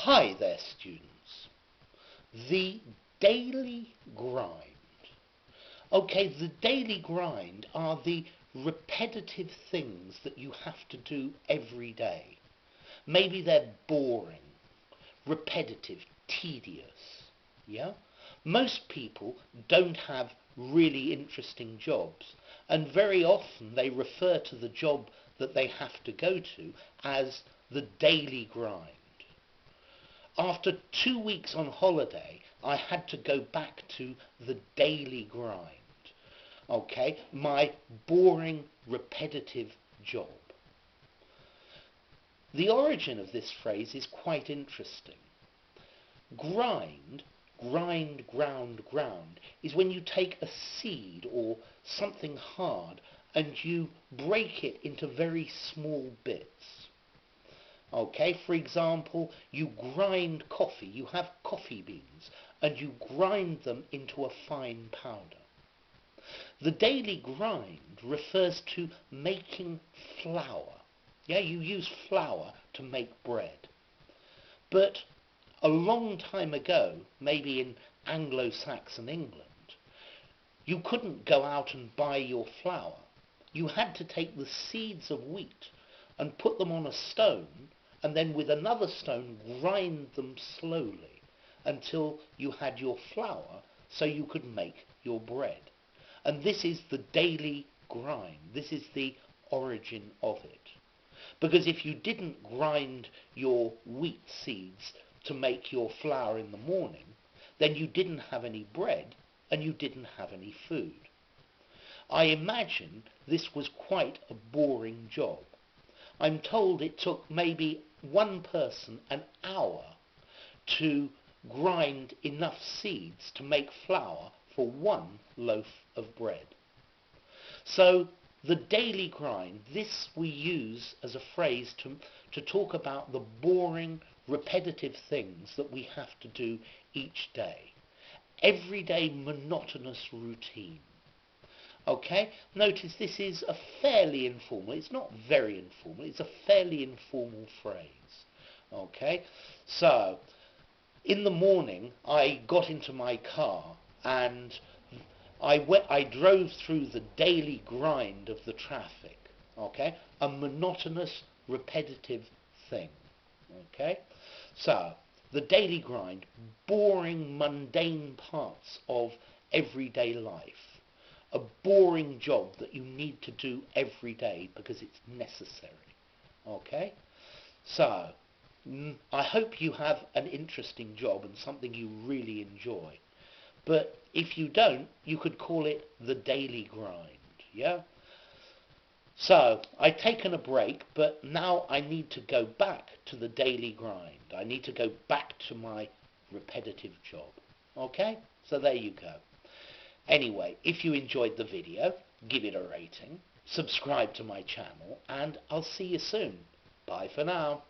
Hi there, students. The daily grind. Okay, the daily grind are the repetitive things that you have to do every day. Maybe they're boring, repetitive, tedious. Yeah? Most people don't have really interesting jobs, and very often they refer to the job that they have to go to as the daily grind. After 2 weeks on holiday, I had to go back to the daily grind. Okay, my boring, repetitive job. The origin of this phrase is quite interesting. Grind, ground, is when you take a seed or something hard and you break it into very small bits. Okay, for example, you grind coffee, you have coffee beans, and you grind them into a fine powder. The daily grind refers to making flour. Yeah, you use flour to make bread. But a long time ago, maybe in Anglo-Saxon England, you couldn't go out and buy your flour. You had to take the seeds of wheat and put them on a stone, and then with another stone grind them slowly until you had your flour so you could make your bread. And this is the daily grind. This is the origin of it. Because if you didn't grind your wheat seeds to make your flour in the morning, then you didn't have any bread and you didn't have any food. I imagine this was quite a boring job. I'm told it took maybe one person an hour to grind enough seeds to make flour for one loaf of bread. So the daily grind, this we use as a phrase to talk about the boring, repetitive things that we have to do each day. Everyday monotonous routine. Okay, notice this is a fairly informal, it's not very informal, it's a fairly informal phrase. Okay, so in the morning I got into my car and I drove through the daily grind of the traffic. Okay, a monotonous, repetitive thing. Okay, so the daily grind, boring, mundane parts of everyday life. A boring job that you need to do every day because it's necessary. Okay? So, I hope you have an interesting job and something you really enjoy. But if you don't, you could call it the daily grind. Yeah? So, I've taken a break, but now I need to go back to the daily grind. I need to go back to my repetitive job. Okay? So there you go. Anyway, if you enjoyed the video, give it a rating, subscribe to my channel, and I'll see you soon. Bye for now.